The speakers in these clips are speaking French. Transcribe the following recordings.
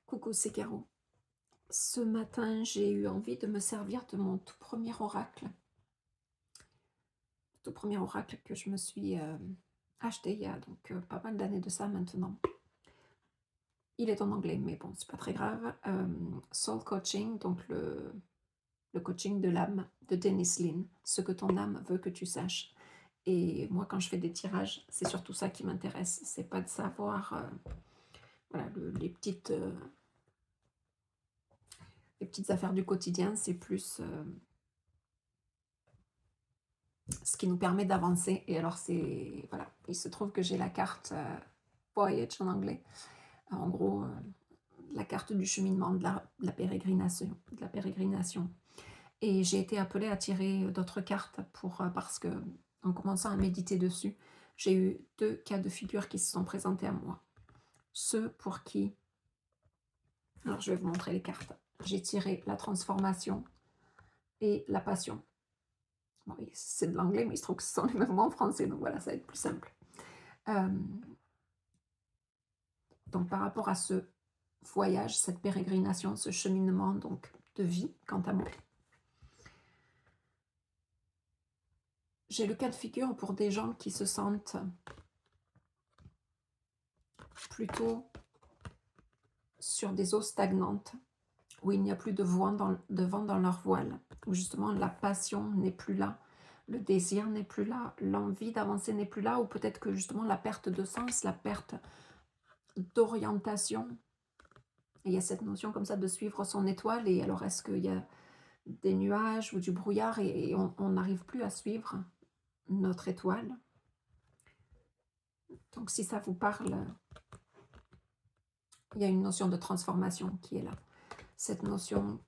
Coucou, c'est Caro. Ce matin, j'ai eu envie de me servir de mon tout premier oracle que je me suis acheté il y a donc pas mal d'années de ça maintenant. Il est en anglais, mais bon, c'est pas très grave. Soul Coaching, donc le coaching de l'âme de Dennis Lin, ce que ton âme veut que tu saches. Et moi, quand je fais des tirages, c'est surtout ça qui m'intéresse. C'est pas de savoir voilà, les petites affaires du quotidien, c'est plus ce qui nous permet d'avancer. Et alors, voilà, il se trouve que j'ai la carte Voyage en anglais. En gros, la carte du cheminement, de la pérégrination. Et j'ai été appelée à tirer d'autres cartes parce que, en commençant à méditer dessus, j'ai eu 2 cas de figure qui se sont présentés à moi. Ceux pour qui... Alors, je vais vous montrer les cartes. J'ai tiré la transformation et la passion. Bon, c'est de l'anglais, mais il se trouve que ce sont les mêmes mots en français, donc voilà, ça va être plus simple. Donc par rapport à ce voyage, cette pérégrination, ce cheminement donc de vie, quant à moi, j'ai le cas de figure pour des gens qui se sentent plutôt sur des eaux stagnantes, où il n'y a plus de vent dans leur voile, où justement la passion n'est plus là, le désir n'est plus là, l'envie d'avancer n'est plus là, ou peut-être que justement la perte de sens, la perte d'orientation. Et il y a cette notion comme ça de suivre son étoile, et alors est-ce qu'il y a des nuages ou du brouillard et on n'arrive plus à suivre notre étoile? Donc si ça vous parle, il y a une notion de transformation qui est là. Cette notion,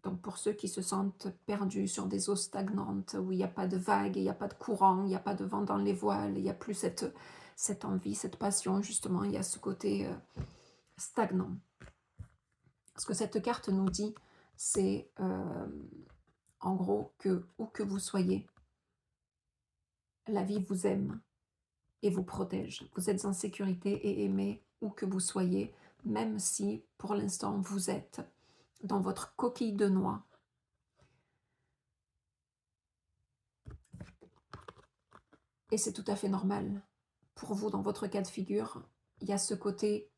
donc pour ceux qui se sentent perdus sur des eaux stagnantes, où il n'y a pas de vagues, il n'y a pas de courant, il n'y a pas de vent dans les voiles, il n'y a plus cette envie, cette passion, justement, il y a ce côté stagnant. Ce que cette carte nous dit, c'est en gros que où que vous soyez, la vie vous aime et vous protège. Vous êtes en sécurité et aimé où que vous soyez, même si pour l'instant vous êtes dans votre coquille de noix. Et c'est tout à fait normal. Pour vous, dans votre cas de figure, il y a ce côté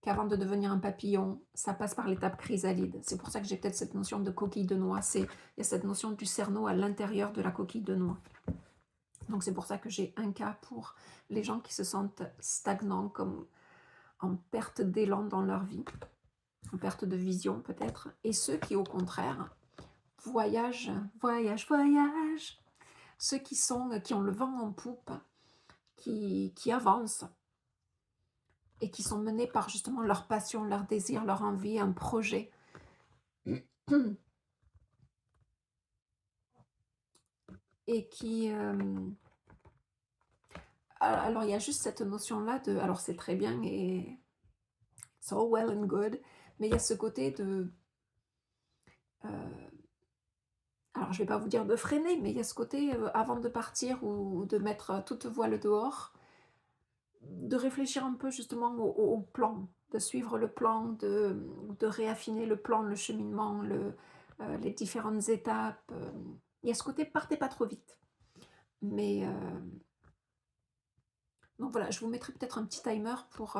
qu'avant de devenir un papillon, ça passe par l'étape chrysalide. C'est pour ça que j'ai peut-être cette notion de coquille de noix. Il y a cette notion du cerneau à l'intérieur de la coquille de noix. Donc c'est pour ça que j'ai un cas pour les gens qui se sentent stagnants, comme en perte d'élan dans leur vie, en perte de vision peut-être, et ceux qui au contraire voyagent, ceux qui ont le vent en poupe, qui avancent et qui sont menés par justement leur passion, leur désir, leur envie, un projet. Et qui... alors il y a juste cette notion-là de... Alors c'est très bien et it's all well and good, mais il y a ce côté de... alors je ne vais pas vous dire de freiner, mais il y a ce côté avant de partir ou de mettre toute voile dehors, de réfléchir un peu justement au plan, de suivre le plan, de réaffiner le plan, le cheminement, les différentes étapes. Il y a ce côté partez pas trop vite. Mais donc voilà, je vous mettrai peut-être un petit timer pour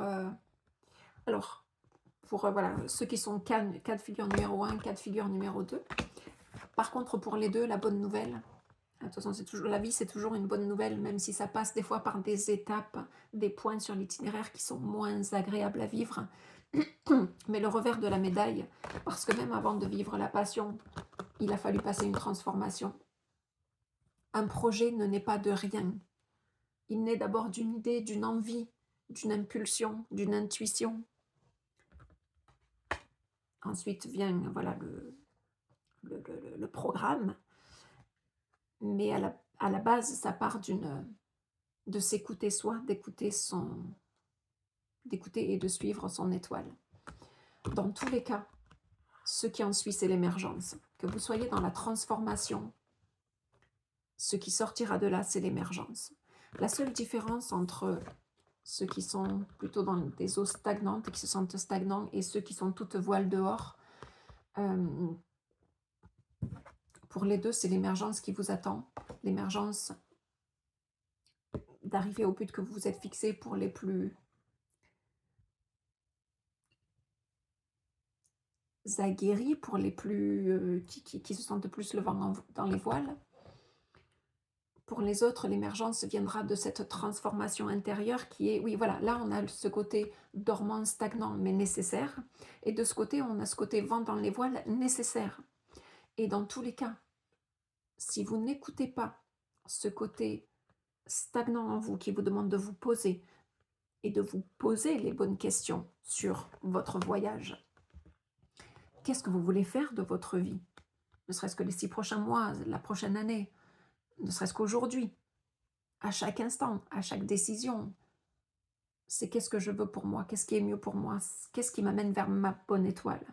alors pour voilà, ceux qui sont cas de figure numéro 1, cas de figure numéro 2. Par contre, pour les deux, la bonne nouvelle, de toute façon, la vie, c'est toujours une bonne nouvelle, même si ça passe des fois par des étapes, des points sur l'itinéraire qui sont moins agréables à vivre. Mais le revers de la médaille, parce que même avant de vivre la passion, il a fallu passer une transformation. Un projet ne naît pas de rien. Il naît d'abord d'une idée, d'une envie, d'une impulsion, d'une intuition. Ensuite vient voilà, le programme. Mais à la base, ça part de s'écouter soi, d'écouter et de suivre son étoile. Dans tous les cas, ce qui en suit, c'est l'émergence. Que vous soyez dans la transformation, ce qui sortira de là, c'est l'émergence. La seule différence entre ceux qui sont plutôt dans des eaux stagnantes et qui se sentent stagnants, et ceux qui sont toutes voiles dehors. Euh, pour les deux, c'est l'émergence qui vous attend, l'émergence d'arriver au but que vous vous êtes fixé. Pour les plus aguerris, pour les plus qui se sentent plus le vent dans les voiles. Pour les autres, l'émergence viendra de cette transformation intérieure qui est, oui, voilà, là on a ce côté dormant, stagnant, mais nécessaire. Et de ce côté, on a ce côté vent dans les voiles, nécessaire. Et dans tous les cas, si vous n'écoutez pas ce côté stagnant en vous qui vous demande de vous poser et de vous poser les bonnes questions sur votre voyage, qu'est-ce que vous voulez faire de votre vie? Ne serait-ce que les 6 prochains mois, la prochaine année, ne serait-ce qu'aujourd'hui, à chaque instant, à chaque décision. C'est qu'est-ce que je veux pour moi? Qu'est-ce qui est mieux pour moi? Qu'est-ce qui m'amène vers ma bonne étoile?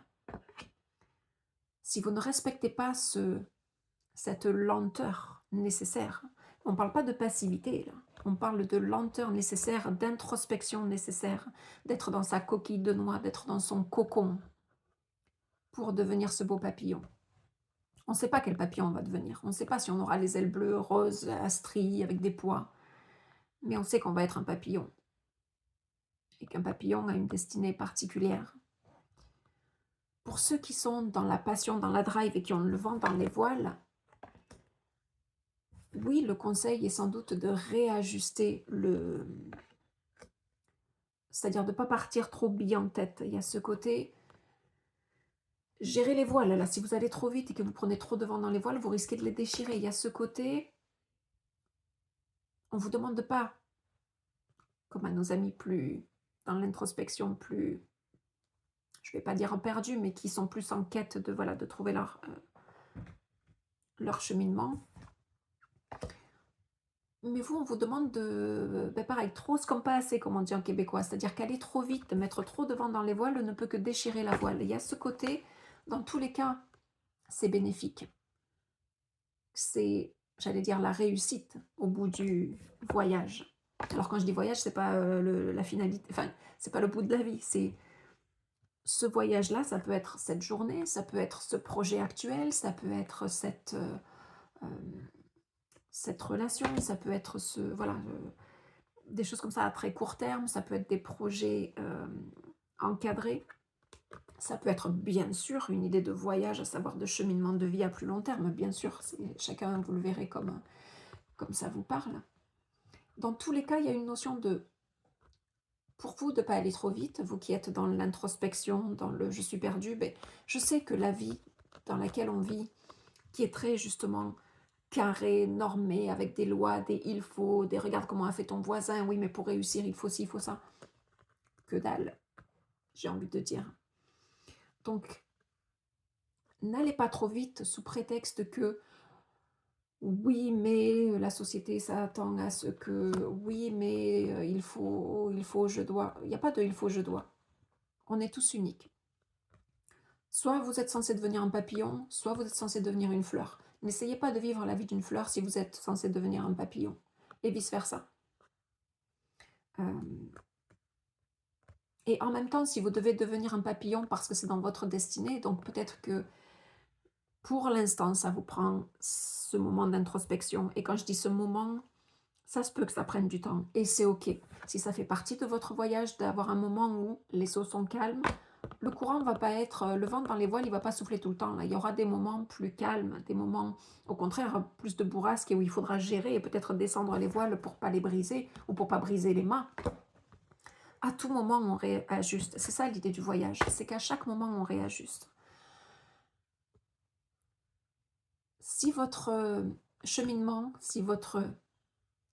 Si vous ne respectez pas cette lenteur nécessaire, on ne parle pas de passivité, là. On parle de lenteur nécessaire, d'introspection nécessaire, d'être dans sa coquille de noix, d'être dans son cocon pour devenir ce beau papillon. On ne sait pas quel papillon on va devenir. On ne sait pas si on aura les ailes bleues, roses, à stries, avec des pois. Mais on sait qu'on va être un papillon. Et qu'un papillon a une destinée particulière. Pour ceux qui sont dans la passion, dans la drive et qui ont le vent dans les voiles, oui, le conseil est sans doute de réajuster c'est-à-dire de ne pas partir trop bille en tête. Il y a ce côté, gérer les voiles, là, si vous allez trop vite et que vous prenez trop de vent dans les voiles, vous risquez de les déchirer. Il y a ce côté, on ne vous demande pas, comme à nos amis plus dans l'introspection, plus, je ne vais pas dire perdus, mais qui sont plus en quête de, voilà, de trouver leur cheminement. Mais vous, on vous demande de, pareil, trop comme pas assez, comme on dit en québécois, c'est-à-dire qu'aller trop vite, mettre trop de vent dans les voiles ne peut que déchirer la voile. Il y a ce côté, dans tous les cas, c'est bénéfique. C'est, j'allais dire, la réussite au bout du voyage. Alors quand je dis voyage, c'est pas la finalité, enfin, c'est pas le bout de la vie, c'est ce voyage-là, ça peut être cette journée, ça peut être ce projet actuel, ça peut être cette relation, ça peut être voilà, des choses comme ça à très court terme, ça peut être des projets encadrés, ça peut être bien sûr une idée de voyage, à savoir de cheminement de vie à plus long terme, bien sûr, chacun vous le verrez comme ça vous parle. Dans tous les cas, il y a une notion de, pour vous, de ne pas aller trop vite, vous qui êtes dans l'introspection, dans le je suis perdu, je sais que la vie dans laquelle on vit, qui est très justement carré, normé, avec des lois, des il faut, des regarde comment a fait ton voisin, oui mais pour réussir il faut ci, il faut ça. Que dalle, j'ai envie de dire. Donc, n'allez pas trop vite sous prétexte que oui mais la société s'attend à ce que, oui mais il faut, je dois. Il n'y a pas de il faut, je dois. On est tous uniques. Soit vous êtes censé devenir un papillon, soit vous êtes censé devenir une fleur. N'essayez pas de vivre la vie d'une fleur si vous êtes censé devenir un papillon, et vice-versa. Et en même temps, si vous devez devenir un papillon parce que c'est dans votre destinée, donc peut-être que pour l'instant, ça vous prend ce moment d'introspection. Et quand je dis ce moment, ça se peut que ça prenne du temps. Et c'est OK. Si ça fait partie de votre voyage, d'avoir un moment où les eaux sont calmes, le courant ne va pas être, le vent dans les voiles, il ne va pas souffler tout le temps. Là. Il y aura des moments plus calmes, des moments, au contraire, plus de bourrasques et où il faudra gérer et peut-être descendre les voiles pour ne pas les briser ou pour ne pas briser les mâts. À tout moment, on réajuste. C'est ça l'idée du voyage, c'est qu'à chaque moment, on réajuste. Si votre cheminement, si votre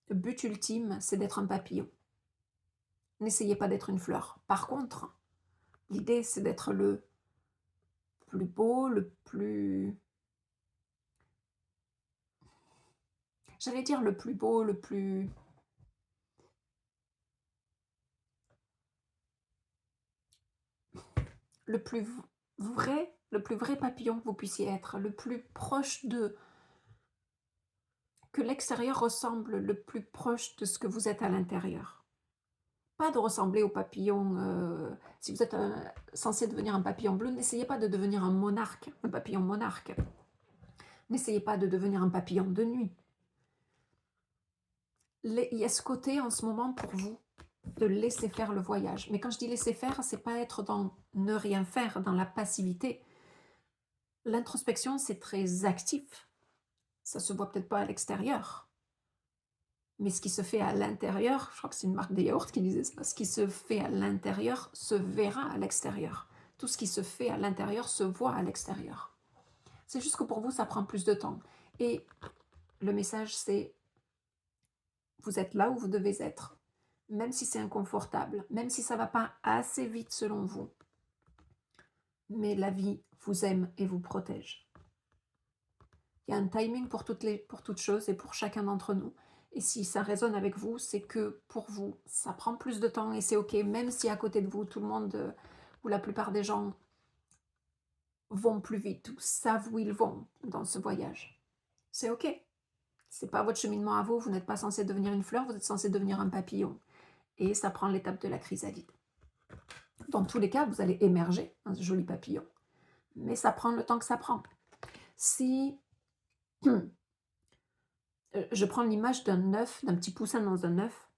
but ultime, c'est d'être un papillon, n'essayez pas d'être une fleur. Par contre, l'idée, c'est d'être le plus beau, le plus... J'allais dire le plus beau, le plus le plus vrai papillon que vous puissiez être, le plus proche de... que l'extérieur ressemble le plus proche de ce que vous êtes à l'intérieur. pas de ressembler au papillon. Si vous êtes censé devenir un papillon bleu, n'essayez pas de devenir un monarque, un papillon monarque. N'essayez pas de devenir un papillon de nuit. Il y a ce côté en ce moment pour vous de laisser faire le voyage. Mais quand je dis laisser faire, c'est pas être dans ne rien faire, dans la passivité. L'introspection, c'est très actif. Ça se voit peut-être pas à l'extérieur. Mais ce qui se fait à l'intérieur, je crois que c'est une marque de yaourt qui disait ça, ce qui se fait à l'intérieur se verra à l'extérieur. Tout ce qui se fait à l'intérieur se voit à l'extérieur. C'est juste que pour vous, ça prend plus de temps. Et le message, c'est vous êtes là où vous devez être. Même si c'est inconfortable, même si ça ne va pas assez vite selon vous. Mais la vie vous aime et vous protège. Il y a un timing pour toutes choses et pour chacun d'entre nous. Et si ça résonne avec vous, c'est que pour vous, ça prend plus de temps et c'est ok, même si à côté de vous, tout le monde ou la plupart des gens vont plus vite ou savent où ils vont dans ce voyage. C'est ok. C'est pas votre cheminement à vous, vous n'êtes pas censé devenir une fleur, vous êtes censé devenir un papillon. Et ça prend l'étape de la chrysalide. Dans tous les cas, vous allez émerger, un joli papillon. Mais ça prend le temps que ça prend. Si je prends l'image d'un œuf, d'un petit poussin dans un œuf,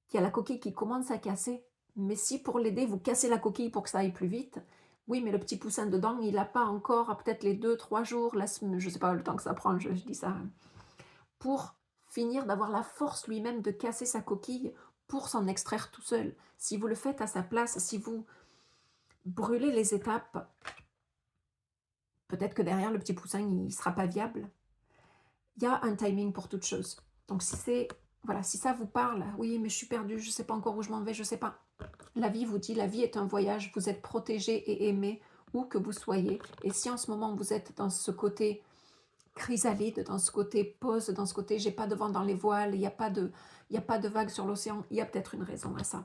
qui a la coquille qui commence à casser, mais si pour l'aider, vous cassez la coquille pour que ça aille plus vite, oui, mais le petit poussin dedans, il n'a pas encore peut-être les 2-3 jours, je ne sais pas le temps que ça prend, je dis ça, pour finir d'avoir la force lui-même de casser sa coquille pour s'en extraire tout seul. Si vous le faites à sa place, si vous brûlez les étapes, peut-être que derrière le petit poussin, il ne sera pas viable. Il y a un timing pour toute chose. Donc si c'est, voilà, si ça vous parle, oui, mais je suis perdue, je ne sais pas encore où je m'en vais, je ne sais pas. La vie vous dit, la vie est un voyage, vous êtes protégé et aimé où que vous soyez. Et si en ce moment vous êtes dans ce côté chrysalide, dans ce côté pause, dans ce côté j'ai pas de vent dans les voiles, il n'y a pas de vagues sur l'océan, il y a peut-être une raison à ça.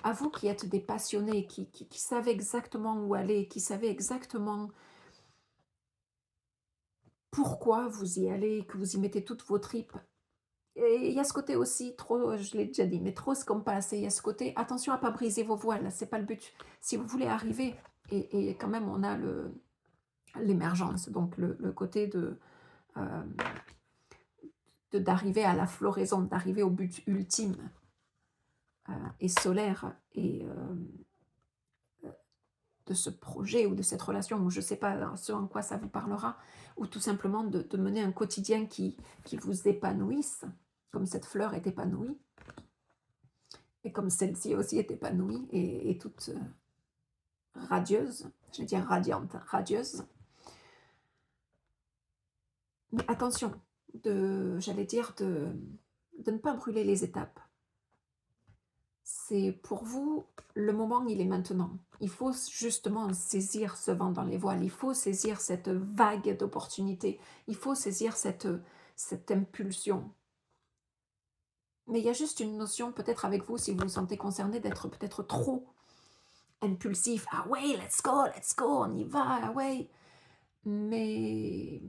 À vous qui êtes des passionnés, qui savez exactement où aller, qui savez exactement pourquoi vous y allez, que vous y mettez toutes vos tripes. Et il y a ce côté aussi, trop, je l'ai déjà dit, mais trop c'est comme pas assez. Il y a ce côté, attention à pas briser vos voiles, c'est pas le but. Si vous voulez arriver, et quand même on a l'émergence, donc le côté d'arriver à la floraison, d'arriver au but ultime et solaire et de ce projet ou de cette relation, ou je ne sais pas ce en quoi ça vous parlera, ou tout simplement de mener un quotidien qui vous épanouisse, comme cette fleur est épanouie, et comme celle-ci aussi est épanouie et toute radieuse, je vais dire radiante, radieuse. Mais attention, j'allais dire de ne pas brûler les étapes. C'est pour vous, le moment, il est maintenant. Il faut justement saisir ce vent dans les voiles, il faut saisir cette vague d'opportunités, il faut saisir cette impulsion. Mais il y a juste une notion, peut-être avec vous, si vous vous sentez concerné, d'être peut-être trop impulsif. Ah ouais, let's go, on y va, ah ouais. Mais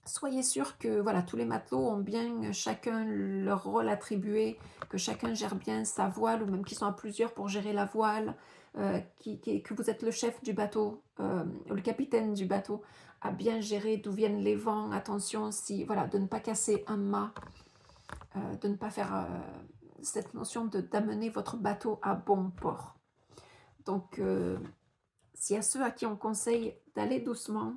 soyez sûr que voilà, tous les matelots ont bien chacun leur rôle attribué, que chacun gère bien sa voile, ou même qu'ils sont à plusieurs pour gérer la voile, que vous êtes le chef du bateau, le capitaine du bateau, à bien gérer d'où viennent les vents. Attention, voilà, de ne pas casser un mât, de ne pas faire cette notion d'amener votre bateau à bon port. Donc, s'il y a ceux à qui on conseille d'aller doucement,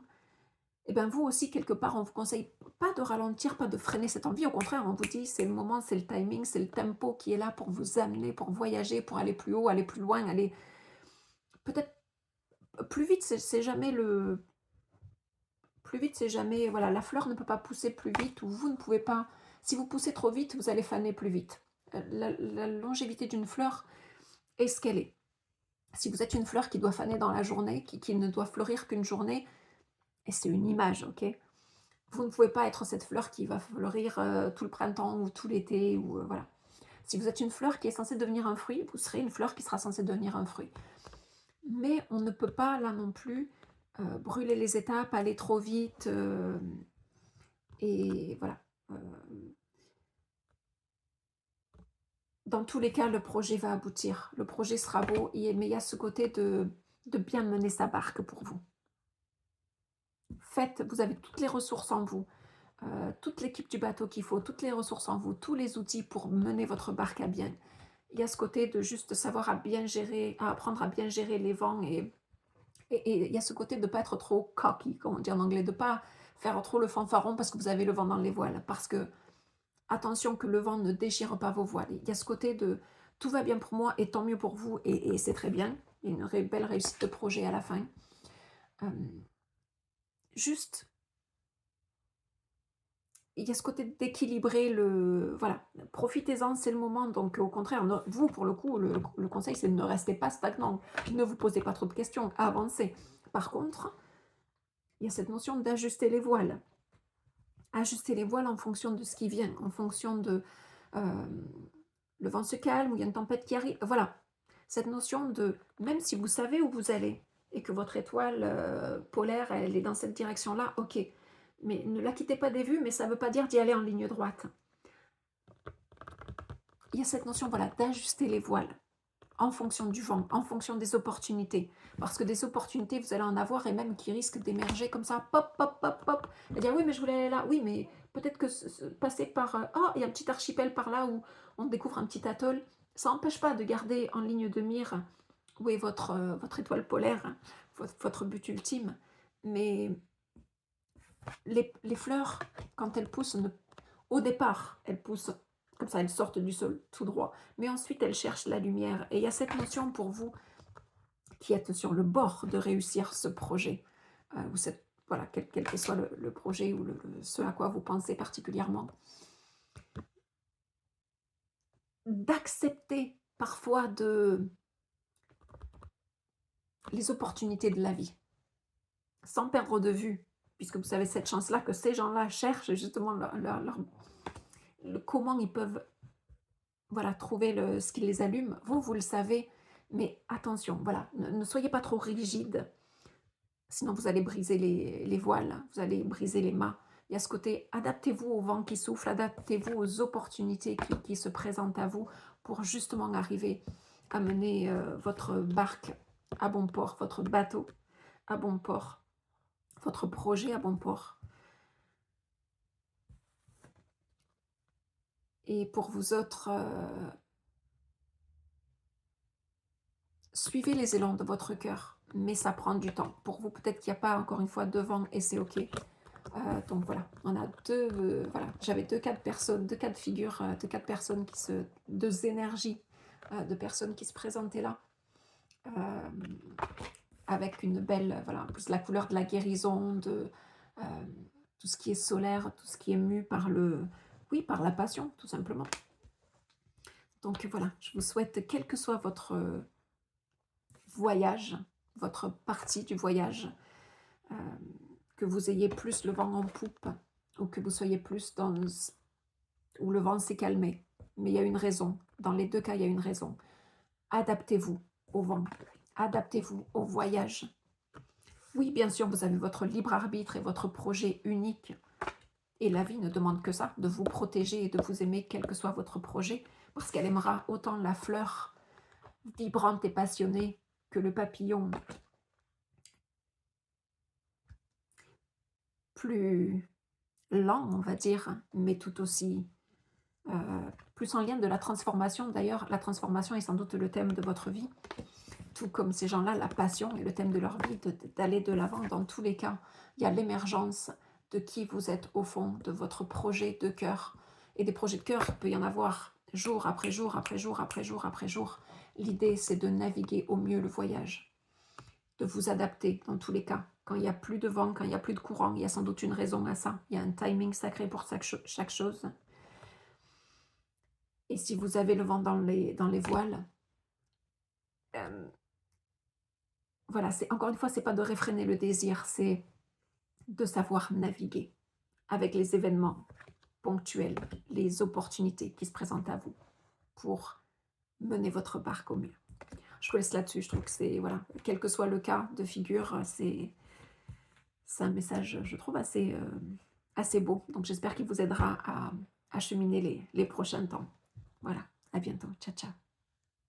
et bien vous aussi, quelque part, on ne vous conseille pas de ralentir, pas de freiner cette envie. Au contraire, on vous dit, c'est le moment, c'est le timing, c'est le tempo qui est là pour vous amener, pour voyager, pour aller plus haut, aller plus loin, aller peut-être plus vite, c'est jamais le... Plus vite, c'est jamais... Voilà, la fleur ne peut pas pousser plus vite, ou vous ne pouvez pas... Si vous poussez trop vite, vous allez faner plus vite. La longévité d'une fleur est ce qu'elle est. Si vous êtes une fleur qui doit faner dans la journée, qui ne doit fleurir qu'une journée, et c'est une image, ok ? Vous ne pouvez pas être cette fleur qui va fleurir tout le printemps ou tout l'été, ou voilà. Si vous êtes une fleur qui est censée devenir un fruit, vous serez une fleur qui sera censée devenir un fruit. Mais on ne peut pas, là non plus, brûler les étapes, aller trop vite, et voilà. dans tous les cas, le projet va aboutir. Le projet sera beau, mais il y a ce côté de bien mener sa barque pour vous. Faites, vous avez toutes les ressources en vous, toute l'équipe du bateau qu'il faut, toutes les ressources en vous, tous les outils pour mener votre barque à bien. Il y a ce côté de juste savoir à bien gérer, à apprendre à bien gérer les vents et il y a ce côté de ne pas être trop cocky, comme on dit en anglais, de ne pas faire trop le fanfaron parce que vous avez le vent dans les voiles. Parce que, attention que le vent ne déchire pas vos voiles. Il y a ce côté de tout va bien pour moi et tant mieux pour vous et c'est très bien. Il y a une belle réussite de projet à la fin. Juste, il y a ce côté d'équilibrer le... Voilà, profitez-en, c'est le moment. Donc, au contraire, vous, pour le coup, le conseil, c'est de ne rester pas stagnant. Ne vous posez pas trop de questions, avancez. Par contre, il y a cette notion d'ajuster les voiles. Ajuster les voiles en fonction de ce qui vient, en fonction de... le vent se calme, ou il y a une tempête qui arrive. Voilà, cette notion de... Même si vous savez où vous allez, et que votre étoile polaire, elle est dans cette direction-là, ok. Mais ne la quittez pas des vues, mais ça ne veut pas dire d'y aller en ligne droite. Il y a cette notion, voilà, d'ajuster les voiles en fonction du vent, en fonction des opportunités. Parce que des opportunités, vous allez en avoir et même qui risquent d'émerger comme ça, pop, pop, pop, pop. Et dire, oui, mais je voulais aller là. Oui, mais peut-être que passer par... oh, il y a un petit archipel par là où on découvre un petit atoll. Ça n'empêche pas de garder en ligne de mire où est votre étoile polaire, votre but ultime. Mais les fleurs, quand elles poussent, au départ, elles poussent comme ça, elles sortent du sol tout droit. Mais ensuite, elles cherchent la lumière. Et il y a cette notion pour vous qui êtes sur le bord de réussir ce projet, ou voilà, quel que soit le projet ou ce à quoi vous pensez particulièrement, d'accepter parfois les opportunités de la vie, sans perdre de vue, puisque vous avez cette chance-là que ces gens-là cherchent justement comment ils peuvent voilà, trouver ce qui les allume. Vous le savez, mais attention, voilà, ne soyez pas trop rigide. Sinon, vous allez briser les voiles, vous allez briser les mâts. Il y a ce côté, adaptez-vous au vent qui souffle, adaptez-vous aux opportunités qui se présentent à vous pour justement arriver à mener votre barque à bon port, votre bateau à bon port, votre projet à bon port. Et pour vous autres, suivez les élans de votre cœur, mais ça prend du temps. Pour vous, peut-être qu'il n'y a pas encore une fois de vent et c'est ok. Donc voilà, on a voilà, j'avais deux cas de personnes, deux cas de figure, deux énergies de personnes qui se présentaient là, avec une belle, voilà, plus la couleur de la guérison, de tout ce qui est solaire, tout ce qui est mu par oui, par la passion, tout simplement. Donc voilà, je vous souhaite, quel que soit votre voyage, votre partie du voyage, que vous ayez plus le vent en poupe ou que vous soyez plus dans où le vent s'est calmé. Mais il y a une raison. Dans les deux cas, il y a une raison. Adaptez-vous au vent. Adaptez-vous au voyage. Oui, bien sûr, vous avez votre libre arbitre et votre projet unique. Et la vie ne demande que ça, de vous protéger et de vous aimer, quel que soit votre projet, parce qu'elle aimera autant la fleur vibrante et passionnée que le papillon plus lent, on va dire, mais tout aussi plus en lien de la transformation. D'ailleurs, la transformation est sans doute le thème de votre vie, tout comme ces gens-là, la passion est le thème de leur vie, d'aller de l'avant. Dans tous les cas, il y a l'émergence de qui vous êtes au fond, de votre projet de cœur. Et des projets de cœur, il peut y en avoir jour après jour, après jour, après jour, après jour. L'idée, c'est de naviguer au mieux le voyage, de vous adapter dans tous les cas. Quand il n'y a plus de vent, quand il n'y a plus de courant, il y a sans doute une raison à ça. Il y a un timing sacré pour chaque chose. Et si vous avez le vent dans les voiles, voilà, encore une fois, c'est pas de réfréner le désir, c'est de savoir naviguer avec les événements ponctuels, les opportunités qui se présentent à vous pour mener votre barque au mieux. Je vous laisse là-dessus, je trouve que c'est, voilà, quel que soit le cas de figure, c'est un message, je trouve, assez beau. Donc j'espère qu'il vous aidera à cheminer les prochains temps. Voilà. À bientôt. Ciao, ciao.